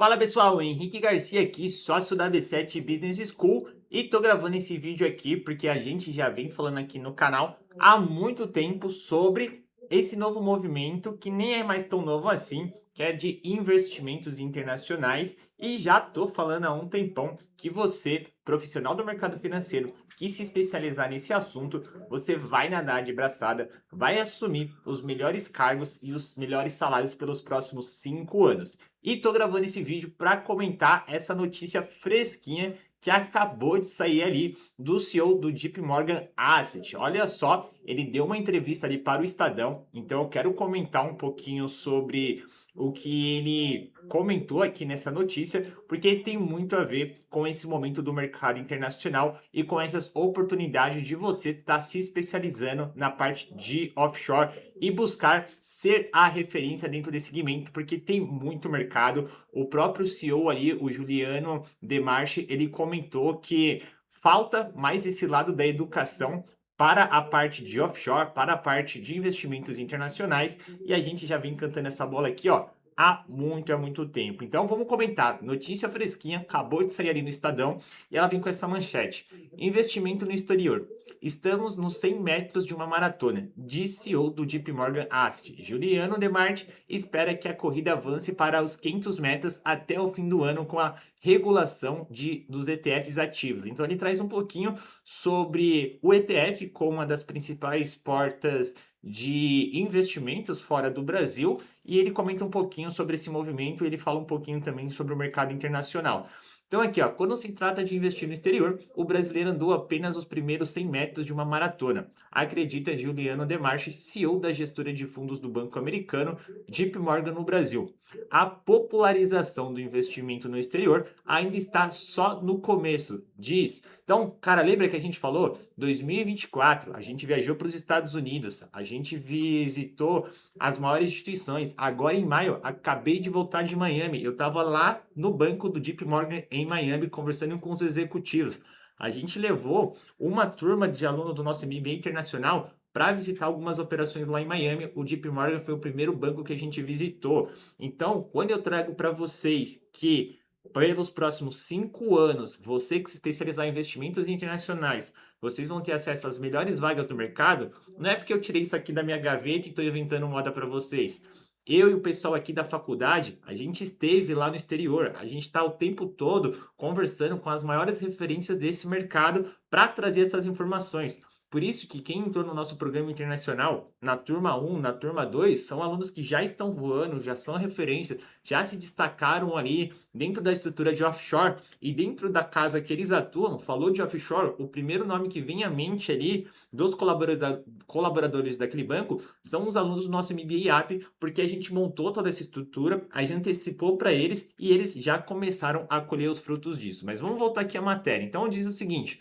Fala pessoal, Henrique Garcia aqui, sócio da B7 Business School, e tô gravando esse vídeo aqui porque a gente já vem falando aqui no canal há muito tempo sobre esse novo movimento que nem é mais tão novo assim, que é de investimentos internacionais, e já tô falando há um tempão que você, profissional do mercado financeiro, que se especializar nesse assunto, você vai nadar de braçada, vai assumir os melhores cargos e os melhores salários pelos próximos 5 anos. E tô gravando esse vídeo para comentar essa notícia fresquinha que acabou de sair ali do CEO do JP Morgan Asset. Olha só, ele deu uma entrevista ali para o Estadão, então eu quero comentar um pouquinho sobre o que ele comentou aqui nessa notícia, porque tem muito a ver com esse momento do mercado internacional e com essas oportunidades de você estar se especializando na parte de offshore e buscar ser a referência dentro desse segmento, porque tem muito mercado. O próprio CEO ali, o Juliano Demarche, ele comentou que falta mais esse lado da educação para a parte de offshore, para a parte de investimentos internacionais, e a gente já vem cantando essa bola aqui, ó, há muito tempo. Então vamos comentar. Notícia fresquinha, acabou de sair ali no Estadão, e ela vem com essa manchete: investimento no exterior. Estamos nos 100 metros de uma maratona, disse CEO do JP Morgan Asset. Juliano Demart espera que a corrida avance para os 500 metros até o fim do ano com a regulação dos ETFs ativos. Então ele traz um pouquinho sobre o ETF como uma das principais portas de investimentos fora do Brasil, e ele comenta um pouquinho sobre esse movimento, e ele fala um pouquinho também sobre o mercado internacional. Então aqui, ó, quando se trata de investir no exterior, o brasileiro andou apenas os primeiros 100 metros de uma maratona, acredita Juliano Demarche, CEO da gestora de fundos do Banco Americano, JP Morgan no Brasil. A popularização do investimento no exterior ainda está só no começo, diz. Então, cara, lembra que a gente falou? 2024, a gente viajou para os Estados Unidos, a gente visitou as maiores instituições. Agora em maio, acabei de voltar de Miami. Eu estava lá no banco do JP Morgan em Miami conversando com os executivos. A gente levou uma turma de alunos do nosso MBA internacional para visitar algumas operações lá em Miami. O JP Morgan foi o primeiro banco que a gente visitou. Então, quando eu trago para vocês que pelos próximos 5 anos, você que se especializar em investimentos internacionais, vocês vão ter acesso às melhores vagas do mercado, não é porque eu tirei isso aqui da minha gaveta e estou inventando moda para vocês. Eu e o pessoal aqui da faculdade, a gente esteve lá no exterior, a gente está o tempo todo conversando com as maiores referências desse mercado para trazer essas informações. Por isso que quem entrou no nosso programa internacional, na turma 1, na turma 2, são alunos que já estão voando, já são referência, já se destacaram ali dentro da estrutura de offshore, e dentro da casa que eles atuam, falou de offshore, o primeiro nome que vem à mente ali dos colaboradores daquele banco são os alunos do nosso MBA App, porque a gente montou toda essa estrutura, a gente antecipou para eles e eles já começaram a colher os frutos disso. Mas vamos voltar aqui à matéria. Então diz o seguinte: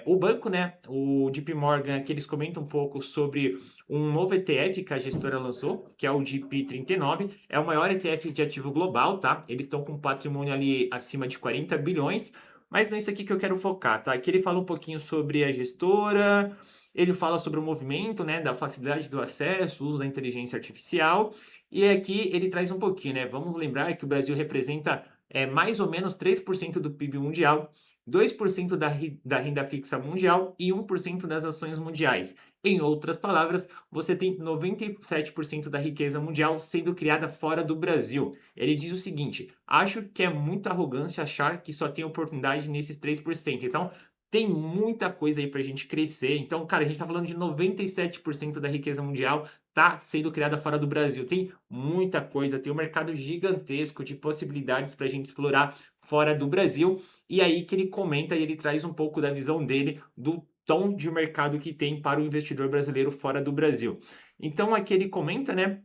o banco, né, o JP Morgan, que eles comentam um pouco sobre um novo ETF que a gestora lançou, que é o GP39, é o maior ETF de ativo global, tá? Eles estão com um patrimônio ali acima de 40 bilhões, mas não é isso aqui que eu quero focar, tá? Aqui ele fala um pouquinho sobre a gestora, ele fala sobre o movimento, né, da facilidade do acesso, uso da inteligência artificial, e aqui ele traz um pouquinho, né? Vamos lembrar que o Brasil representa mais ou menos 3% do PIB mundial, 2% da renda fixa mundial e 1% das ações mundiais. Em outras palavras, você tem 97% da riqueza mundial sendo criada fora do Brasil. Ele diz o seguinte: acho que é muita arrogância achar que só tem oportunidade nesses 3%. Então, tem muita coisa aí para a gente crescer. Então, cara, a gente está falando de 97% da riqueza mundial tá sendo criada fora do Brasil. Tem muita coisa, tem um mercado gigantesco de possibilidades para a gente explorar fora do Brasil. E aí que ele comenta e ele traz um pouco da visão dele do tom de mercado que tem para o investidor brasileiro fora do Brasil. Então aqui ele comenta, né?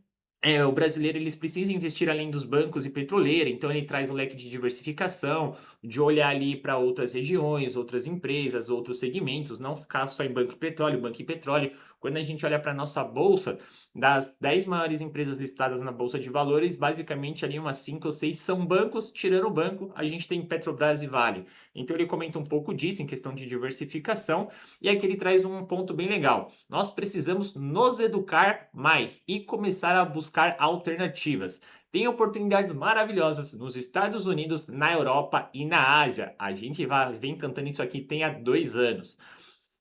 O brasileiro eles precisam investir além dos bancos e petroleira, então ele traz um leque de diversificação, de olhar ali para outras regiões, outras empresas, outros segmentos, não ficar só em banco e petróleo, Quando a gente olha para a nossa bolsa, das 10 maiores empresas listadas na bolsa de valores, basicamente ali umas 5 ou 6 são bancos, tirando o banco, a gente tem Petrobras e Vale. Então ele comenta um pouco disso em questão de diversificação, e aqui ele traz um ponto bem legal. Nós precisamos nos educar mais e começar a buscar alternativas. Tem oportunidades maravilhosas nos Estados Unidos, na Europa e na Ásia. A gente vem cantando isso aqui tem há 2 anos.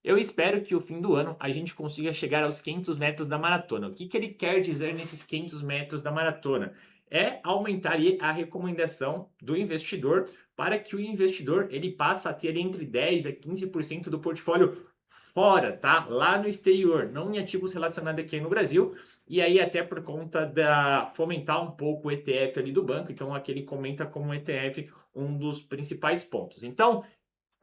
Eu espero que o fim do ano a gente consiga chegar aos 500 metros da maratona. O que, que ele quer dizer nesses 500 metros da maratona? É aumentar ali a recomendação do investidor para que o investidor ele passe a ter ali entre 10 a 15% do portfólio fora, tá? Lá no exterior, não em ativos relacionados aqui no Brasil. E aí até por conta da fomentar um pouco o ETF ali do banco, então aqui ele comenta como ETF um dos principais pontos. Então,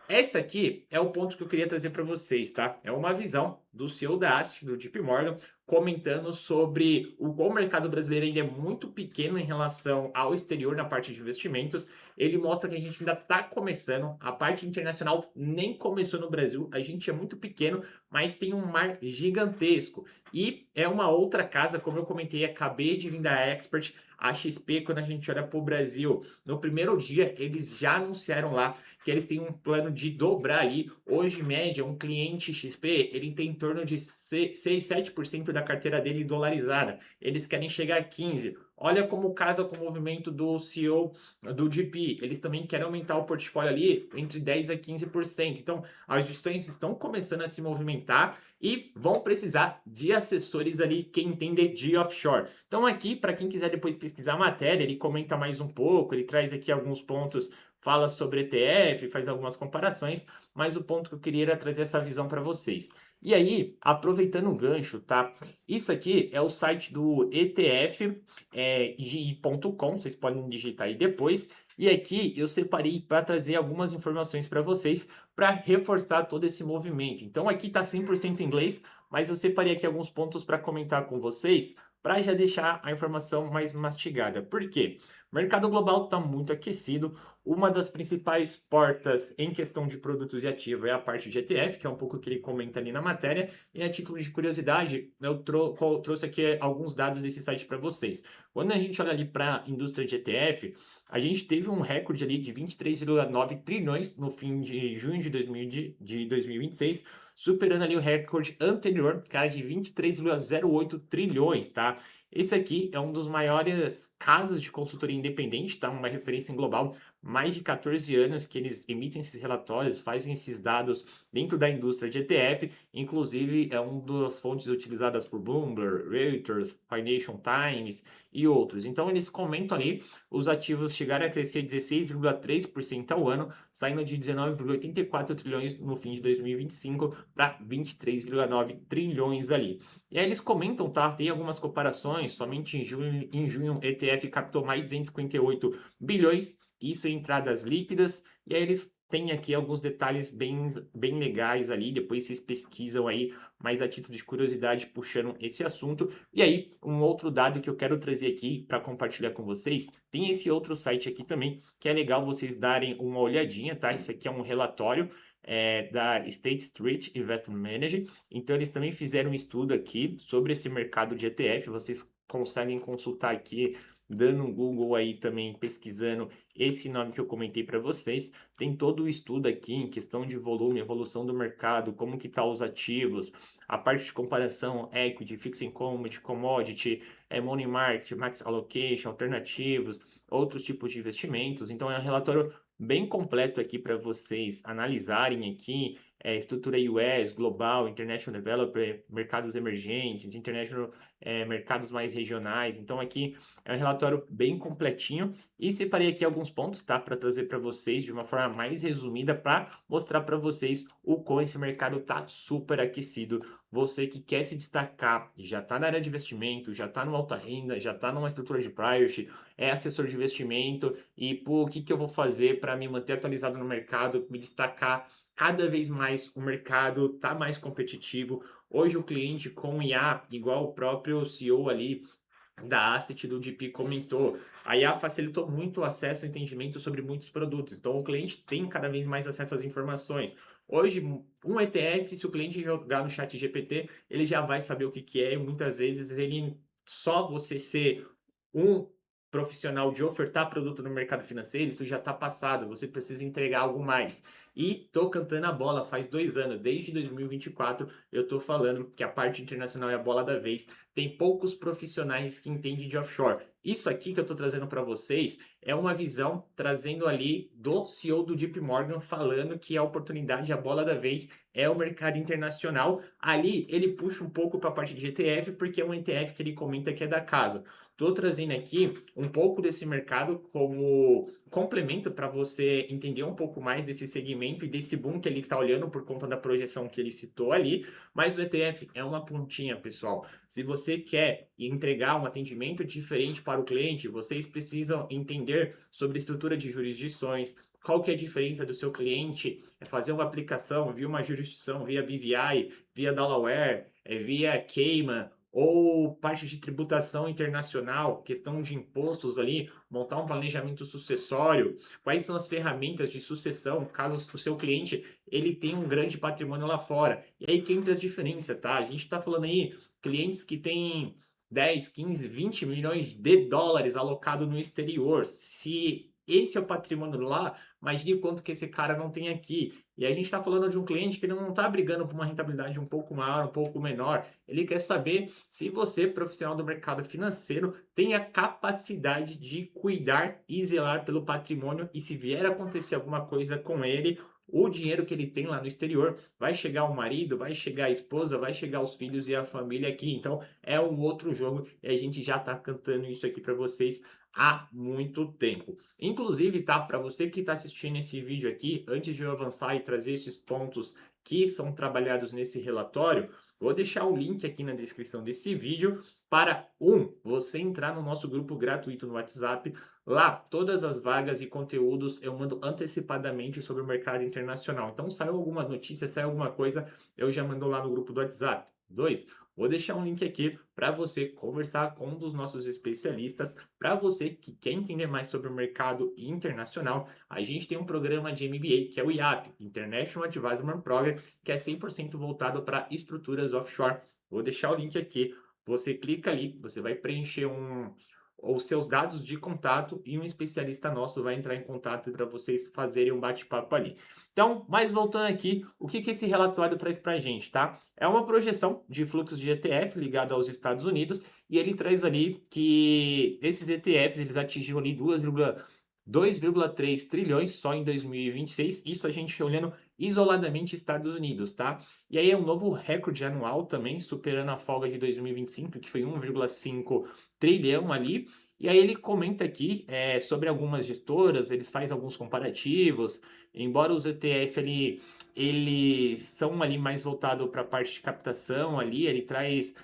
esse aqui é o ponto que eu queria trazer para vocês, tá? É uma visão do CEO da Asset, do JP Morgan, comentando sobre o mercado brasileiro ainda é muito pequeno em relação ao exterior na parte de investimentos. Ele mostra que a gente ainda está começando, a parte internacional nem começou no Brasil, a gente é muito pequeno, mas tem um mar gigantesco. E é uma outra casa, como eu comentei, acabei de vir da Expert, a XP, quando a gente olha para o Brasil, no primeiro dia eles já anunciaram lá que eles têm um plano de dobrar ali. Hoje, em média, um cliente XP, ele tem em torno de 6, 7% da carteira dele dolarizada. Eles querem chegar a 15%. Olha como casa com o movimento do CEO do GP. Eles também querem aumentar o portfólio ali entre 10% a 15%. Então, as gestões estão começando a se movimentar e vão precisar de assessores ali que entendem de offshore. Então, aqui, para quem quiser depois pesquisar a matéria, ele comenta mais um pouco, ele traz aqui alguns pontos, fala sobre ETF, faz algumas comparações, mas o ponto que eu queria era trazer essa visão para vocês. E aí, aproveitando o gancho, tá? Isso aqui é o site do ETF, gi.com, vocês podem digitar aí depois. E aqui eu separei para trazer algumas informações para vocês para reforçar todo esse movimento. Então aqui está 100% em inglês, mas eu separei aqui alguns pontos para comentar com vocês para já deixar a informação mais mastigada. Por quê? O mercado global está muito aquecido. Uma das principais portas em questão de produtos e ativos é a parte de ETF, que é um pouco o que ele comenta ali na matéria. E a título de curiosidade, eu trouxe aqui alguns dados desse site para vocês. Quando a gente olha ali para a indústria de ETF, a gente teve um recorde ali de 23,9 trilhões no fim de junho de 2026, superando ali o recorde anterior, que era de 23,08 trilhões, tá? Esse aqui é um dos maiores casas de consultoria independente, tá? Uma referência em global, mais de 14 anos que eles emitem esses relatórios, fazem esses dados dentro da indústria de ETF, inclusive é uma das fontes utilizadas por Bloomberg, Reuters, Financial Times e outros. Então eles comentam ali, os ativos chegaram a crescer 16,3% ao ano, saindo de 19,84 trilhões no fim de 2025 para 23,9 trilhões ali. E aí eles comentam, tá? Tem algumas comparações, somente em junho ETF captou mais de 258 bilhões, isso em entradas líquidas, e aí eles têm aqui alguns detalhes bem legais ali, depois vocês pesquisam aí, mais a título de curiosidade, puxando esse assunto. E aí, um outro dado que eu quero trazer aqui para compartilhar com vocês, tem esse outro site aqui também, que é legal vocês darem uma olhadinha, tá? Isso aqui é um relatório da State Street Investment Manager. Então, eles também fizeram um estudo aqui sobre esse mercado de ETF. Vocês conseguem consultar aqui, dando um Google aí também, pesquisando esse nome que eu comentei para vocês. Tem todo o estudo aqui em questão de volume, evolução do mercado, como que tá os ativos, a parte de comparação, equity, fixed income, commodity, money market, max allocation, alternativos, outros tipos de investimentos. Então, é um relatório bem completo aqui para vocês analisarem aqui, estrutura US, global, international developer, mercados emergentes, international, mercados mais regionais. Então aqui é um relatório bem completinho e separei aqui alguns pontos, tá, para trazer para vocês de uma forma mais resumida para mostrar para vocês o quão esse mercado tá super aquecido. Você que quer se destacar, já está na área de investimento, já está no alta renda, já está numa estrutura de private, é assessor de investimento e, pô, o que que eu vou fazer para me manter atualizado no mercado, me destacar cada vez mais, o mercado está mais competitivo. Hoje o cliente com IA, igual o próprio CEO ali da Asset do GP comentou, a IA facilitou muito o acesso e entendimento sobre muitos produtos. Então o cliente tem cada vez mais acesso às informações. Hoje, um ETF, se o cliente jogar no chat GPT, ele já vai saber o que que é, e muitas vezes ele só você ser um profissional de ofertar produto no mercado financeiro, isso já está passado, você precisa entregar algo mais. E tô cantando a bola faz 2 anos, desde 2024, eu tô falando que a parte internacional é a bola da vez. Tem poucos profissionais que entendem de offshore. Isso aqui que eu tô trazendo para vocês é uma visão trazendo ali do CEO do JP Morgan falando que a oportunidade, a bola da vez é o mercado internacional. Ali ele puxa um pouco para a parte de ETF, porque é um ETF que ele comenta que é da casa. Estou trazendo aqui um pouco desse mercado como complemento para você entender um pouco mais desse segmento e desse boom que ele está olhando por conta da projeção que ele citou ali. Mas o ETF é uma pontinha, pessoal. Se você quer entregar um atendimento diferente para o cliente, vocês precisam entender sobre estrutura de jurisdições, qual que é a diferença do seu cliente fazer uma aplicação via uma jurisdição, via BVI, via Delaware, via Cayman, ou parte de tributação internacional, questão de impostos ali, montar um planejamento sucessório, quais são as ferramentas de sucessão, caso o seu cliente ele tenha um grande patrimônio lá fora. E aí que entra as diferenças, tá? A gente está falando aí clientes que têm 10, 15, 20 milhões de dólares alocado no exterior. Se esse é o patrimônio lá, imagine o quanto que esse cara não tem aqui. E a gente está falando de um cliente que não está brigando por uma rentabilidade um pouco maior, um pouco menor. Ele quer saber se você, profissional do mercado financeiro, tem a capacidade de cuidar e zelar pelo patrimônio e se vier a acontecer alguma coisa com ele, o dinheiro que ele tem lá no exterior vai chegar ao marido, vai chegar a esposa, vai chegar os filhos e a família aqui. Então é um outro jogo e a gente já está cantando isso aqui para vocês há muito tempo. Inclusive, tá? Para você que está assistindo esse vídeo aqui, antes de eu avançar e trazer esses pontos que são trabalhados nesse relatório, vou deixar o link aqui na descrição desse vídeo para você entrar no nosso grupo gratuito no WhatsApp. Lá, todas as vagas e conteúdos eu mando antecipadamente sobre o mercado internacional. Então, saiu alguma notícia, saiu alguma coisa, eu já mando lá no grupo do WhatsApp. 2, vou deixar um link aqui para você conversar com um dos nossos especialistas. Para você que quer entender mais sobre o mercado internacional, a gente tem um programa de MBA, que é o IAP, International Advisement Program, que é 100% voltado para estruturas offshore. Vou deixar o link aqui. Você clica ali, você vai preencher os seus dados de contato e um especialista nosso vai entrar em contato para vocês fazerem um bate-papo ali. Então, mas voltando aqui, o que esse relatório traz para a gente, tá? É uma projeção de fluxos de ETF ligado aos Estados Unidos e ele traz ali que esses ETFs eles atingiram ali 2,3 trilhões só em 2026, isso a gente olhando isoladamente Estados Unidos, tá? E aí é um novo recorde anual também, superando a folga de 2025, que foi 1,5 trilhão ali. E aí ele comenta aqui sobre algumas gestoras, eles fazem alguns comparativos, embora os ETF ali, eles são ali mais voltados para a parte de captação ali, ele traz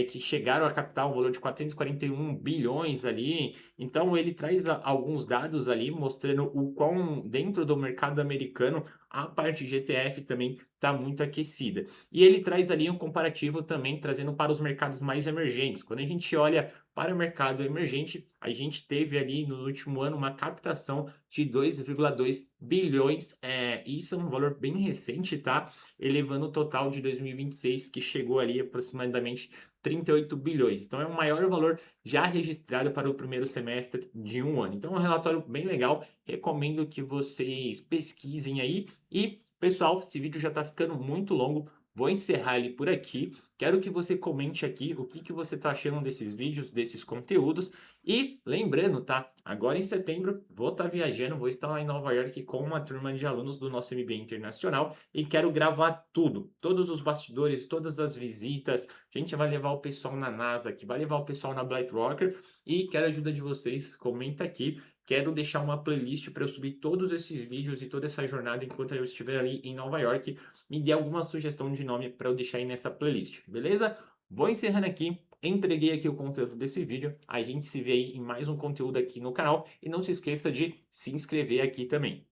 que chegaram a captar um valor de 441 bilhões ali, então ele traz alguns dados ali mostrando o quão dentro do mercado americano a parte de ETF também está muito aquecida. E ele traz ali um comparativo também trazendo para os mercados mais emergentes. Quando a gente olha para o mercado emergente, a gente teve ali no último ano uma captação de 2,2 bilhões. Isso é um valor bem recente, tá? Elevando o total de 2026, que chegou ali aproximadamente 38 bilhões. Então é o maior valor já registrado para o primeiro semestre de um ano. Então é um relatório bem legal. Recomendo que vocês pesquisem aí. E, pessoal, esse vídeo já está ficando muito longo. Vou encerrar ele por aqui. Quero que você comente aqui o que você está achando desses vídeos, desses conteúdos. E lembrando, tá? Agora em setembro vou estar viajando, vou estar lá em Nova York com uma turma de alunos do nosso MBA Internacional e quero gravar tudo, todos os bastidores, todas as visitas. A gente vai levar o pessoal na Nasdaq, vai levar o pessoal na BlackRock e quero a ajuda de vocês. Comenta aqui. Quero deixar uma playlist para eu subir todos esses vídeos e toda essa jornada enquanto eu estiver ali em Nova York. Me dê alguma sugestão de nome para eu deixar aí nessa playlist, beleza? Vou encerrando aqui. Entreguei aqui o conteúdo desse vídeo. A gente se vê aí em mais um conteúdo aqui no canal. E não se esqueça de se inscrever aqui também.